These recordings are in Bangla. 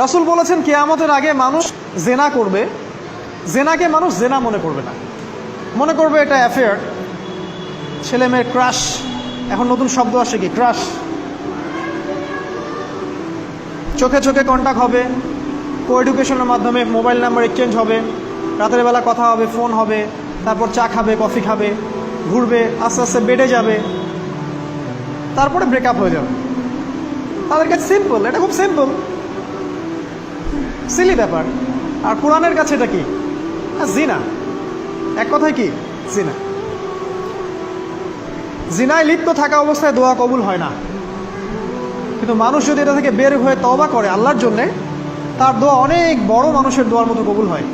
রাসূল বলেছেন কিয়ামতের আগে মানুষ জেনা করবে, জেনাকে মানুষ জেনা মনে করবে না, মনে করবে এটা অ্যাফেয়ার, ছেলে মেয়ের ক্রাশ। এখন নতুন শব্দ আসে কি, ক্রাশ। চোখে চোখে কন্ট্যাক্ট হবে, কো এডুকেশনের মাধ্যমে মোবাইল নাম্বার এক্সচেঞ্জ হবে, রাতের বেলা কথা হবে, ফোন হবে, তারপর চা খাবে, কফি খাবে, ঘুরবে, আস্তে আস্তে বেডে যাবে, তারপরে ব্রেকআপ হয়ে যাবে। তাদের কাছে সিম্পল, এটা খুব সিম্পল, সিলি ব্যাপার। আর কোরআনের কাছে এটা কি, জিনা। এক কথায় কি, জিনা। জিনায় লিপ্ত থাকা অবস্থায় দোয়া কবুল হয় না, কিন্তু মানুষ যদি এটা থেকে বের হয়ে তওবা করে আল্লাহর জন্যে, তার দোয়া অনেক বড় মানুষের দোয়ার মতো কবুল হয়।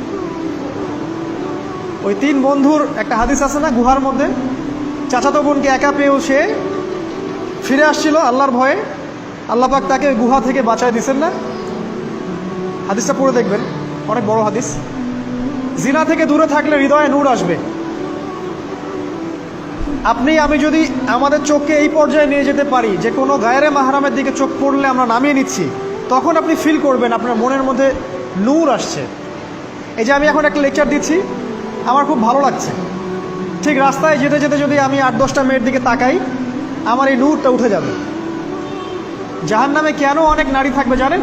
ওই 3 বন্ধুর একটা হাদিস আছে না, গুহার মধ্যে চাচাতো বোনকে একা পেয়েও সে ফিরে আসছিল আল্লাহর ভয়ে, আল্লাহ পাক তাকে গুহা থেকে বাঁচায় দিচ্ছেন না? হাদিসটা পড়ে দেখবেন, অনেক বড় হাদিস। জিনা থেকে দূরে থাকলে হৃদয়ে নূর আসবে। আপনি আমি যদি আমাদের চোখকে এই পর্যায়ে নিয়ে যেতে পারি যে কোনো গায়রে মাহরামের দিকে চোখ পড়লে আমরা নামিয়ে নিচ্ছি, তখন আপনি ফিল করবেন আপনার মনের মধ্যে নূর আসছে। এই যে আমি এখন একটা লেকচার দিচ্ছি, আমার খুব ভালো লাগছে। ঠিক রাস্তায় যেতে যেতে যদি আমি 8-10টা মেয়ের দিকে তাকাই, আমার এই নূরটা উঠে যাবে। জাহান্নামে কেন অনেক নারী থাকবে জানেন?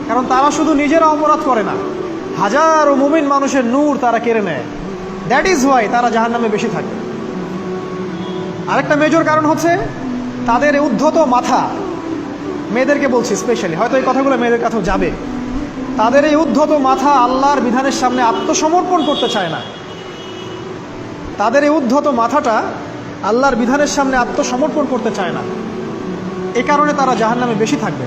কারণ তারা শুধু নিজেরা অপরাধ করে না, হাজারো মুমিন মানুষের নূর তারা কেড়ে নেয়। দ্যাট ইজ ওয়াই তারা জাহান্নামে বেশি থাকে। আরেকটা মেজর কারণ হচ্ছে তাদের উদ্ধত মাথা। মেয়েদেরকে বলছি স্পেশালি, হয়তো এই কথাগুলো মেয়েদের কাছেও যাবে। তাদের এই উদ্ধত মাথা আল্লাহর বিধানের সামনে আত্মসমর্পণ করতে চায় না। তাদের এই উদ্ধত মাথাটা আল্লাহর বিধানের সামনে আত্মসমর্পণ করতে চায় না, এ কারণে তারা জাহান্নামে বেশি থাকবে।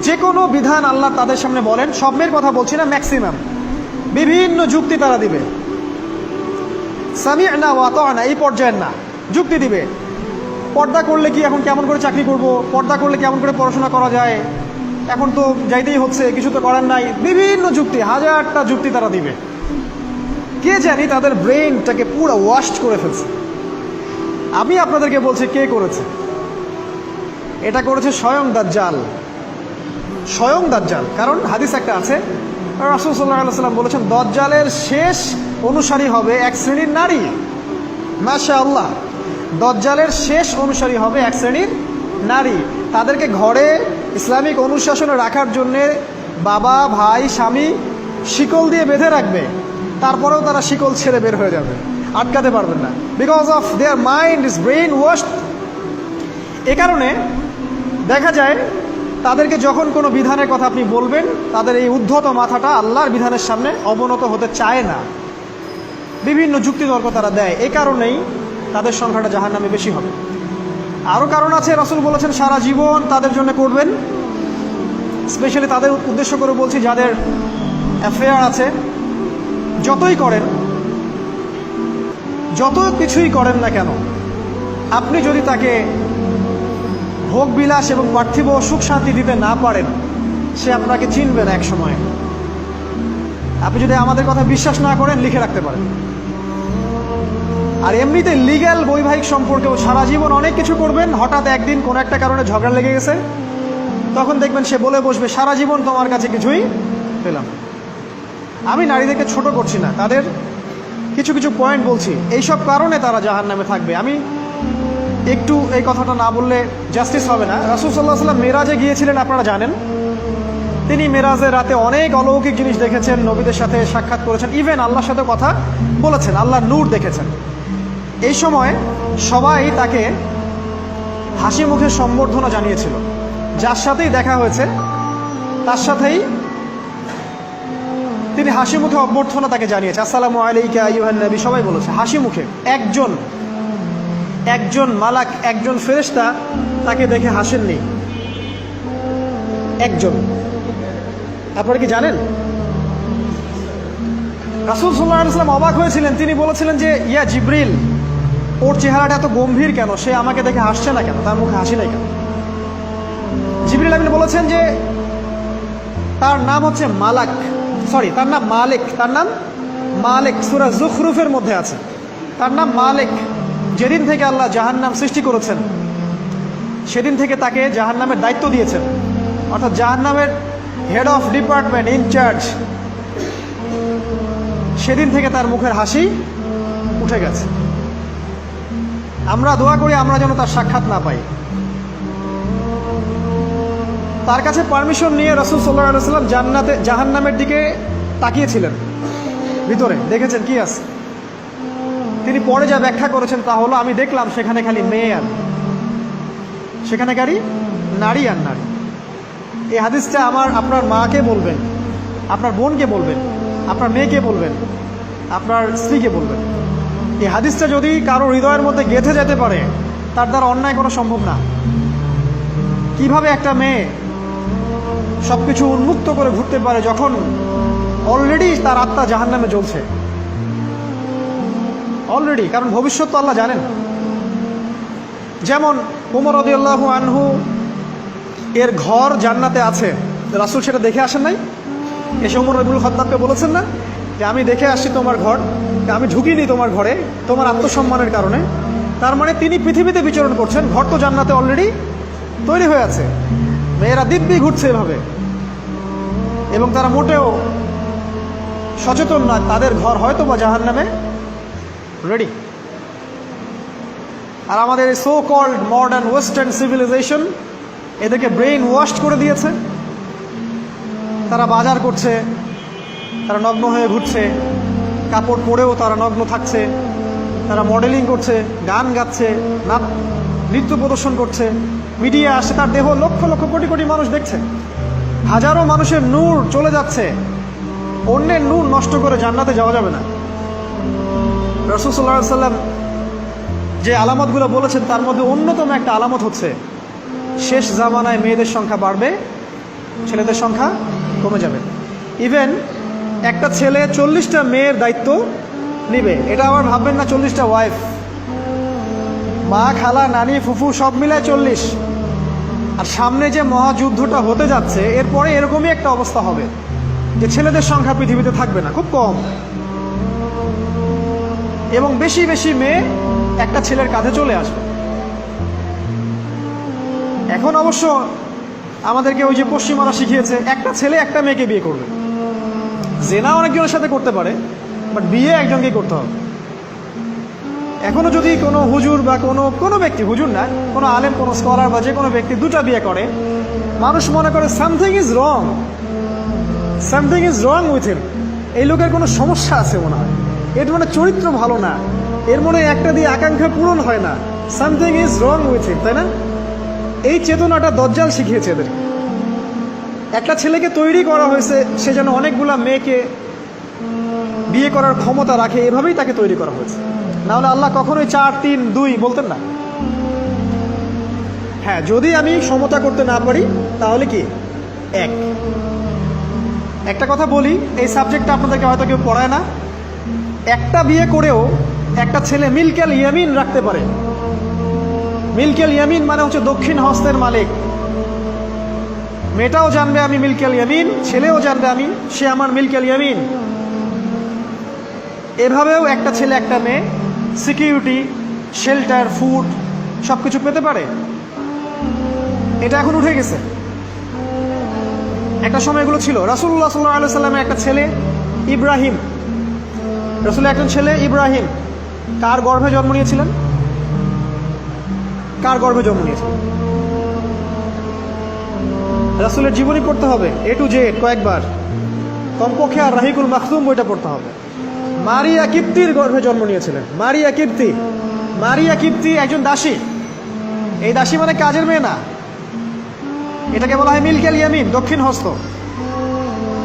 যে কোনো বিধান আল্লাহ তাদের সামনে বলেন, সব মেয়ের কথা বলছি না, ম্যাক্সিমাম বিভিন্ন যুক্তি তারা দিবে। সামি'না ওয়া আতা'না এই পর্যায়ের না, যুক্তি দিবে। পর্দা করলে কি এখন কেমন করে চাকরি করব, পর্দা করলে কেমন করে পড়াশোনা করা যায়, এখন তো যাইতেই হচ্ছে, কিছু তো করার নাই, বিভিন্ন যুক্তি, হাজারটা যুক্তি তারা দিবে। কে জানি তাদের ব্রেইনটাকে পুরো ওয়াশ করে ফেলছে। আমি আপনাদেরকে বলছি কে করেছে। এটা করেছে স্বয়ং দাজ্জাল, স্বয়ং দাজ্জাল। কারণ হাদিস একটা আছে, রাসূল সাল্লাল্লাহু আলাইহি ওয়াসাল্লাম বলেছেন দাজ্জালের শেষ অনুসারী হবে এক শ্রেণীর নারী। মাশাআল্লাহ, দাজ্জালের শেষ অনুসারী হবে এক শ্রেণীর নারী। তাদেরকে ঘরে ইসলামিক অনুশাসনে রাখার জন্যে বাবা, ভাই, স্বামী শিকল দিয়ে বেঁধে রাখবে, তারপরেও তারা শিকল ছেড়ে বের হয়ে যাবে, আটকাতে পারবেন না। Because of their mind is brainwashed. এ কারণে দেখা যায় তাদেরকে যখন কোনো বিধানের কথা আপনি বলবেন, তাদের এই উদ্ধত মাথাটা আল্লাহর বিধানের সামনে অবনত হতে চায় না, বিভিন্ন যুক্তিতর্ক তারা দেয়। এই কারণেই তাদের সংখ্যাটা জাহান্নামে বেশি হবে। আরও কারণ আছে, রাসূল বলেছেন সারা জীবন তাদের জন্য করবেন। স্পেশালি তাদের উদ্দেশ্য করে বলছি যাদের অ্যাফেয়ার আছে। যতই করেন, যত কিছুই করেন না কেন, আপনি যদি তাকে ভোগ বিলাস এবং পার্থিব সুখ শান্তি দিতে না পারেন, সে আপনাকে চিনবে না এক সময়। আপনি যদি আমাদের কথা বিশ্বাস না করেন, লিখে রাখতে পারেন। আর এমনিতে লিগ্যাল বৈবাহিক সম্পর্কেও সারা জীবন অনেক কিছু করবেন, হঠাৎ একদিন কোনো একটা কারণে ঝগড়া লেগে গেছে, তখন দেখবেন সে বলে বসবে সারা জীবন তোমার কাছে কিছুই পেলাম। আমি নারীদেরকে ছোট করছি না, তাদের কিছু কিছু পয়েন্ট বলছি, এইসব কারণে তারা জাহান্নামে থাকবে। আমি একটু এই কথাটা না বললে জাস্টিস হবে না। রাসূল সাল্লাল্লাহু আলাইহি ওয়াসাল্লাম মেরাজে গিয়েছিলেন, আপনারা জানেন। তিনি মেরাজের রাতে অনেক অলৌকিক জিনিস দেখেছেন, নবীদের সাথে সাক্ষাৎ করেছেন, ইভেন আল্লাহর সাথে কথা বলেছেন, আল্লাহর নূর দেখেছেন। এই সময় সবাই তাকে হাসি মুখে সম্বর্ধনা জানিয়েছিল। যার সাথেই দেখা হয়েছে তার সাথেই তিনি হাসি মুখে অভ্যর্থনা তাকে জানিয়েছে, আসসালামু আলাইকা আইয়ুহান নবী, সবাই বলেছে হাসি মুখে। একজন মালাক, একজন ফেরেশতা তাকে দেখে হাসেননি, একজন। আপনারা কি জানেন? রাসূল সাল্লাল্লাহু আলাইহি ওয়াসাল্লাম অবাক হয়েছিলেন। তিনি বলেছিলেন যে ইয়া জিবরিল, ওর চেহারাটা এত গম্ভীর কেন, সে আমাকে দেখে হাসছে না কেন, তার মুখে হাসি নাই কেন? জিবরিল আমিন বলেছেন যে তার নাম হচ্ছে মালাক, সরি তার নাম মালিক, তার নাম মালিক, সূরা যুখরুফের মধ্যে আছে, তার নাম মালিক। যেদিন থেকে আল্লাহ জাহান্নাম সৃষ্টি করেছেন, সেদিন থেকে তাকে জাহান্নামের দায়িত্ব দিয়েছেন। অর্থাৎ জাহান্নামের হেড অফ ডিপার্টমেন্ট ইনচার্জ, সেদিন থেকে তার মুখের হাসি উঠে গেছে। আমরা দোয়া করি আমরা যেন তার সাক্ষাৎ না পাই। তার কাছে পারমিশন নিয়ে রাসূল সাল্লাল্লাহু আলাইহি ওয়াসাল্লাম জাহান্নামের দিকে তাকিয়েছিলেন, ভিতরে দেখেছেন কি আছে। তিনি পরে যা ব্যাখ্যা করেছেন তা হলো, আমি দেখলাম সেখানে খালি মেয়ে আর সেখানে খালি নারী আর নারী। এই হাদিসটা আপনার মাকে বলবেন, আপনার বোনকে বলবেন, আপনার মেয়েকে বলবেন, আপনার স্ত্রীকে বলবেন। এই হাদিসটা যদি কারো হৃদয়ের মধ্যে গেঁথে যেতে পারে, তার দ্বারা অন্যায় করা সম্ভব না। কিভাবে একটা মেয়ে সব কিছু উন্মুক্ত করে ঘুরতে পারে যখন অলরেডি তার আত্মা জাহান্নামে জ্বলছে অলরেডি, কারণ ভবিষ্যৎ তো আল্লাহ জানেন। যেমন ওমর রাদিয়াল্লাহু আনহু এর ঘর জান্নাতে আছে, রাসূল সেটা দেখে আসেন নাই? এসে ওমর ইবনুল খাত্তাবকে বলেছেন না যে আমি দেখে আসছি তোমার ঘর, আমি ঢুকিনি তোমার ঘরে তোমার আত্মসম্মানের কারণে। তার মানে তিনি পৃথিবীতে বিচরণ করছেন, ঘর তো জান্নাতে অলরেডি তৈরি হয়ে আছে। মেয়েরা দিব্যি ঘুরছে এভাবে, এবং তারা মোটেও সচেতন নয় তাদের ঘর হয়তো বা জাহান্নামে রেডি। আর আমাদের so called modern western civilization এদেরকে ব্রেইন ওয়াশ করে দিয়েছে। তারা বাজার করছে, তারা নগ্ন হয়ে ঘুরছে, কাপড় পরেও তারা নগ্ন থাকছে, তারা মডেলিং করছে, গান গাচ্ছে, নৃত্য প্রদর্শন করছে, মিডিয়া আসছে, তার দেহ লক্ষ লক্ষ কোটি কোটি মানুষ দেখছে। হাজারো মানুষের নূর চলে যাচ্ছে, অন্যের নূর নষ্ট করে জান্নাতে যাওয়া যাবে না। রাসূল সাল্লাল্লাহু আলাইহি ওয়াসাল্লাম যে আলামতগুলো বলেছেন তার মধ্যে অন্যতম একটা আলামত হচ্ছে শেষ জামানায় মেয়েদের সংখ্যা বাড়বে, ছেলেদের সংখ্যা কমে যাবে। ইভেন একটা ছেলে 40টা মেয়ের দায়িত্ব নিবে। এটা আবার ভাববেন না 40টা ওয়াইফ, মা, খালা, নানি, ফুফু সব মিলায় 40। আর সামনে যে মহাযুদ্ধটা হতে যাচ্ছে এরপরে এরকমই একটা অবস্থা হবে যে ছেলেদের সংখ্যা পৃথিবীতে থাকবে না, খুব কম, এবং বেশি বেশি মেয়ে একটা ছেলের কাঁধে চলে আসবে। এখন অবশ্য আমাদেরকে ওই যে পশ্চিমারা শিখিয়েছে একটা ছেলে একটা মেয়েকে বিয়ে করবে। জেনা অনেকজনের সাথে করতে পারে, বাট বিয়ে একজনকেই করতে হবে। এখনো যদি কোনো হুজুর বা কোনো ব্যক্তি, হুজুর না, কোনো আলেম, কোনো স্কলার বা যে কোনো ব্যক্তি দুটা বিয়ে করে, মানুষ মনে করে something is wrong, something is wrong with him. এই লোকের কোনো সমস্যা আছে মনে হয়, এর মানে চরিত্র ভালো না, এর মনে একটা দিয়ে আকাঙ্ক্ষা পূরণ হয় না, something is wrong with him, তাই না? এই চেতনাটা দজ্জাল শিখিয়েছে এদের। একটা ছেলেকে তৈরি করা হয়েছে সে যেন অনেকগুলা মেয়েকে বিয়ে করার ক্ষমতা রাখে, এভাবেই তাকে তৈরি করা হয়েছে। নাহলে আল্লাহ কখনোই 4, 3, 2 বলতেন না। হ্যাঁ, যদি আমি সমতা করতে না পারি তাহলে কি একটা কথা বলি, এই সাবজেক্টটা আপনাদেরকে হয়তো কেউ পড়ায় না। একটা বিয়ে করেও একটা ছেলে মিলকেল ইয়ামিন রাখতে পারে। মিলকেল ইয়ামিন মানে হচ্ছে দক্ষিণ হস্তের মালিক। মেয়েটাও জানবে আমি মিলকেল ইয়ামিন, ছেলেও জানবে সে আমার মিলকেল ইয়ামিন। এভাবেও একটা ছেলে একটা মেয়ে সিকিউরিটি, শেল্টার, ফুড সব কিছু পেতে পারে। এটা এখন উঠে গেছে, একটা সময় এগুলো ছিল। রাসূলুল্লাহ সাল্লাল্লাহু আলাইহি ওয়াসাল্লামের একটা ছেলে ইব্রাহিম, রাসূলের একজন ছেলে ইব্রাহিম কার গর্ভে জন্ম নিয়েছিলেন? কার গর্ভে জন্ম নিয়েছিলেন? রাসূলের জীবনী পড়তে হবে A to Z কয়েকবার, কমপক্ষে আর রাহিকুল মাখতুম বইটা পড়তে হবে। মারিয়া কিপ্তির গর্ভে জন্ম নিয়েছিলেন। মারিয়া কিপ্তি একজন দাসী। এই দাসী মানে কাজের মেয়ে না, এটাকে বলা হয় মিলকেল ইয়ামিন, দক্ষিণ হস্ত।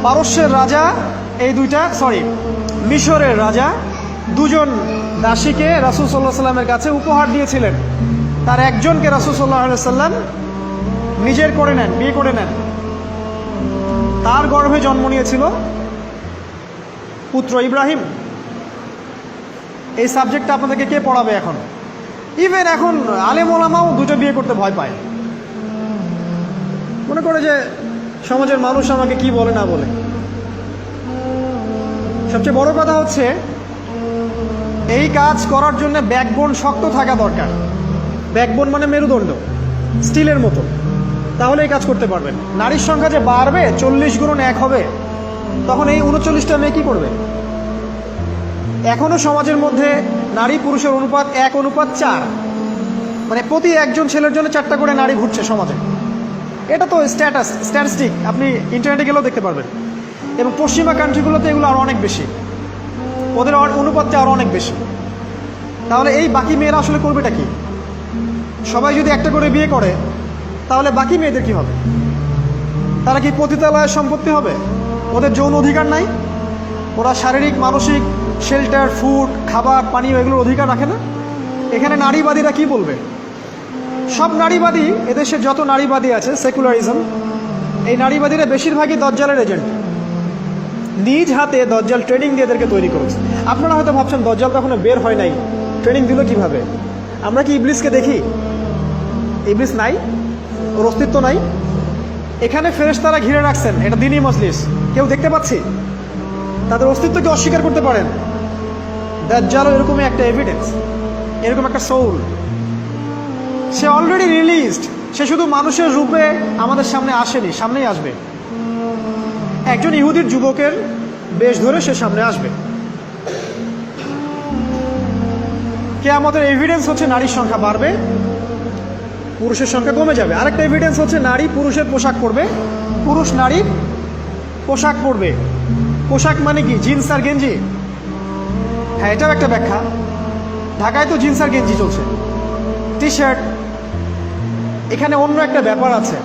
পারস্যের রাজা মিশরের রাজা দুজন দাসীকে রাসূল সাল্লাল্লাহু আলাইহি সাল্লামের কাছে উপহার দিয়েছিলেন। তার একজনকে রাসূল সাল্লাল্লাহু আলাইহি সাল্লাম নিজের করে নেন, বিয়ে করে নেন। তার গর্ভে জন্ম নিয়েছিল পুত্র ইব্রাহিম। এই সাবজেক্টটা আপনাদেরকে কে পড়াবে এখন? ইভেন এখন আলেম ওলামাও দুটো বিয়ে করতে ভয় পায়, মনে করে যে সমাজের মানুষ আমাকে কি বলে না বলে। সবচেয়ে বড় কথা হচ্ছে এই কাজ করার জন্য ব্যাকবোন শক্ত থাকা দরকার। ব্যাকবোন মানে মেরুদণ্ড, স্টিলের মতো। তাহলে এই কাজ করতে পারবেন। নারীর সংখ্যা যে বাড়বে 40 গুণন 1 হবে, তখন এই 39টা মেয়ে কি করবে? এখনো সমাজের মধ্যে নারী পুরুষের অনুপাত 1:4, মানে প্রতি একজন ছেলের জন্য 4টা করে নারী ঘুরছে সমাজে। এটা তো স্ট্যাটিস্টিক, আপনি ইন্টারনেটে গেলেও দেখতে পারবেন। এবং পশ্চিমা কান্ট্রিগুলোতে এগুলো আরও অনেক বেশি, ওদের অনুপাতটা আরও অনেক বেশি। তাহলে এই বাকি মেয়েরা আসলে করবেটা কি? সবাই যদি একটা করে বিয়ে করে, তাহলে বাকি মেয়েদের কি হবে? তারা কি পতিতালয়ের সম্পত্তি হবে? ওদের যৌন অধিকার নাই? ওরা শারীরিক, মানসিক, শেল্টার, ফুড, খাবার, পানীয় এগুলোর অধিকার রাখে না? এখানে নারীবাদীরা কি বলবে? সব নারীবাদী, এদেশে যত নারীবাদী আছে, সেকুলারিজম, এই নারীবাদীরা বেশিরভাগই দজ্জালের এজেন্ট। নিজ হাতে দজ্জাল ট্রেনিং দিয়ে এদেরকে তৈরি করেছে। আপনারা হয়তো ভাবছেন দজ্জাল তো এখনো বের হয় নাই, ট্রেনিং দিল কিভাবে? আমরা কি ইবলিসকে দেখি? ইবলিস নাই, ওর অস্তিত্ব নাই। এখানে ফেরেশতারা ঘিরে রাখছেন, এটা দ্বীনি মজলিস, কেউ দেখতে পাচ্ছি? তাদের অস্তিত্বকে অস্বীকার করতে পারেন? দাজ্জালও এরকমই একটা এভিডেন্স, এরকম একটা সোল। সে অলরেডি রিলিজড, সে শুধু মানুষের রূপে আমাদের সামনে আসেনি, সামনেই আসবে। একজন ইহুদির যুবকের বেশ ধরে সে সামনে আসবে। কিয়ামতের এভিডেন্স হচ্ছে নারীর সংখ্যা বাড়বে, পুরুষের সংখ্যা কমে যাবে। আরেকটা এভিডেন্স হচ্ছে নারী পুরুষের পোশাক পরবে, পুরুষ নারীর পোশাক পরবে। পোশাক মানে কি? জিন্স আর গেঞ্জি? হ্যাঁ, এটাও একটা ব্যাখ্যা। ঢাকায় তো জিন্স আর গেঞ্জি চলছে, টি শার্ট। এখানে অন্য একটা ব্যাপার আছে,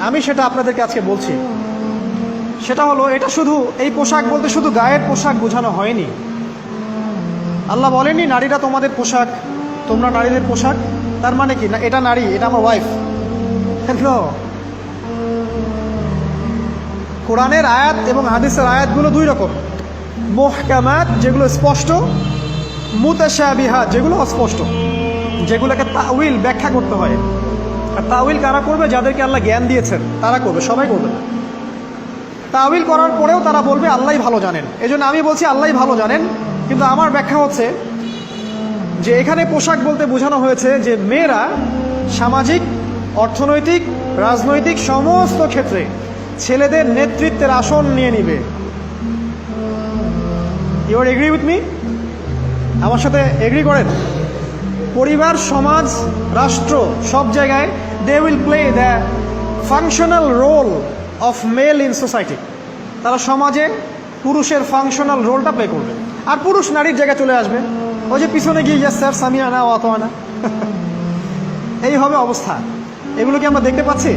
আমি সেটা আপনাদেরকে আজকে বলছি। সেটা হলো, এটা শুধু এই পোশাক বলতে শুধু গায়ের পোশাক বোঝানো হয়নি। আল্লাহ বলেননি নারীরা তোমাদের পোশাক, তোমরা নারীদের পোশাক। তার মানে কি না এটা নারী, এটা আমার ওয়াইফ? কোরআনের আয়াত এবং হাদিসের আয়াতগুলো দুই রকম। মুহকামাত, যেগুলো স্পষ্ট, মুতাশাবিহাত, যেগুলো অস্পষ্ট, যেগুলোকে তাউইল, ব্যাখ্যা করতে হয়। আর তাউইল কারা করবে? যাদেরকে আল্লাহ জ্ঞান দিয়েছেন তারা করবে, সবাই করবে না। তাউইল করার পরেও তারা বলবে আল্লাহই ভালো জানেন। এজন্য আমি বলছি আল্লাহই ভালো জানেন, কিন্তু আমার ব্যাখ্যা হচ্ছে যে এখানে পোশাক বলতে বোঝানো হয়েছে যে মেয়েরা সামাজিক, অর্থনৈতিক, রাজনৈতিক সমস্ত ক্ষেত্রে ছেলেদের নেতৃত্বের আসন নিয়ে নিবে। You are agree with me? আমার সাথে এগ্রি করেন? পরিবার, সমাজ, রাষ্ট্র, সব জায়গায় they will play the functional role of male in society. তারা সমাজে পুরুষের ফাংশনাল রোলটা প্লে করবে, আর পুরুষ নারীর জায়গায় চলে আসবে। ওই যে পিছনে গিয়ে ইয়েস স্যার, সামিয়ানা ও আতোয়ানা, এই হবে অবস্থা। এগুলো কি আমরা দেখতে পাচ্ছি?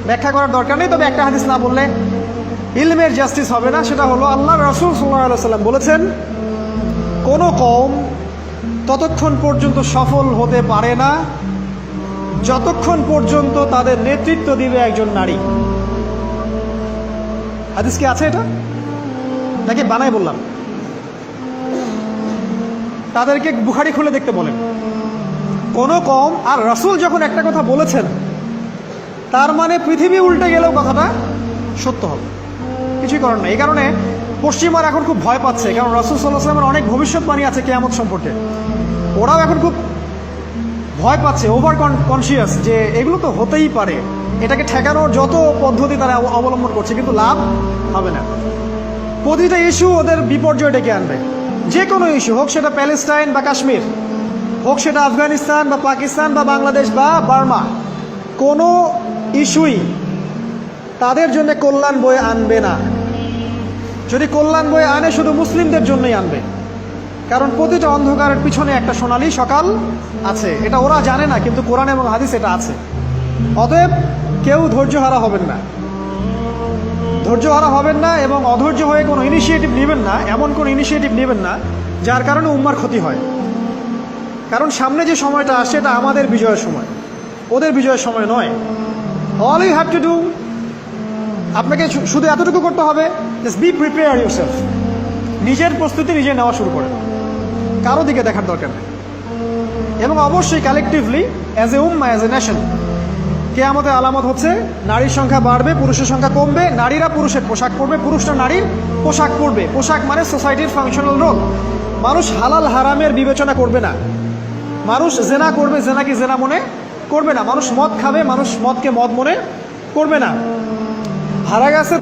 ব্যাখ্যা করার দরকার নেই, তবে একটা হাদিস না বললে ইলমের জাস্টিস হবে না। সেটা হলো আল্লাহ রাসূল সাল্লাল্লাহু আলাইহি ওয়াসাল্লাম বলেছেন, কোনো কওম ততক্ষণ পর্যন্ত সফল হতে পারে না যতক্ষণ পর্যন্ত তাদের নেতৃত্ব দিবে একজন নারী। হাদিস কি আছে এটা, নাকি বানাই বললাম? তাদেরকে বুখারী খুলে দেখতে বলেন। কোনো কওম, আর রাসূল যখন একটা কথা বলেছেন তার মানে পৃথিবী উল্টে গেলেও কথাটা সত্য হবে, কিছুই করার নেই। এই কারণে পশ্চিমার এখন খুব ভয় পাচ্ছে, কারণ রাসূল সাল্লাল্লাহু আলাইহি ওয়াসাল্লামের অনেক ভবিষ্যৎবাণী আছে কিয়ামত সম্পর্কে। ওরাও এখন খুব ভয় পাচ্ছে, ওভার কনসিয়াস, যে এগুলো তো হতেই পারে। এটাকে ঠেকানোর যত পদ্ধতি তারা অবলম্বন করছে, কিন্তু লাভ হবে না। প্রতিটা ইস্যু ওদের বিপর্যয় ডেকে আনবে। যে কোনো ইস্যু হোক, সেটা প্যালেস্টাইন বা কাশ্মীর হোক, সেটা আফগানিস্তান বা পাকিস্তান বা বাংলাদেশ বা বার্মা, কোনো ইস্যুই তাদের জন্য কল্যাণ বয়ে আনবে না। যদি কল্যাণ বয়ে আনে, শুধু মুসলিমদের জন্যই আনবে। কারণ প্রতিটা অন্ধকারের পিছনে একটা সোনালী সকাল আছে, এটা ওরা জানে না, কিন্তু কোরআন এবং হাদিস এটা আছে। অতএব কেউ ধৈর্যহারা হবেন না, ধৈর্যহারা হবেন না, এবং অধৈর্য হয়ে কোনো ইনিশিয়েটিভ নেবেন না, এমন কোনো ইনিশিয়েটিভ নেবেন না যার কারণে উম্মার ক্ষতি হয়। কারণ সামনে যে সময়টা আসে এটা আমাদের বিজয়ের সময়, ওদের বিজয়ের সময় নয়। All you have to do, আপনাকে শুধু এতটুকু করতে হবে, জাস্ট বি প্রিপেয়ার ইউরসেলফ। নিজের প্রস্তুতি নিজে নেওয়া শুরু করে, কারো দিকে দেখার দরকার নেই। এবং অবশ্যই collectively, as a Umma, as a nation, কিয়ামতের আলামত হচ্ছে নারীর সংখ্যা বাড়বে, পুরুষের সংখ্যা কমবে। নারীরা পুরুষের পোশাক পরবে, পুরুষরা নারীর পোশাক পরবে। পোশাক মানে সোসাইটির ফাংশনাল রোল। মানুষ হালাল হারামের বিবেচনা করবে না, মানুষ জেনা করবে, জেনাকে জেনা মনে করবে না, মানুষ মদ খাবে, মানুষ মদকে মদ মনে করবে না। হারা গেছে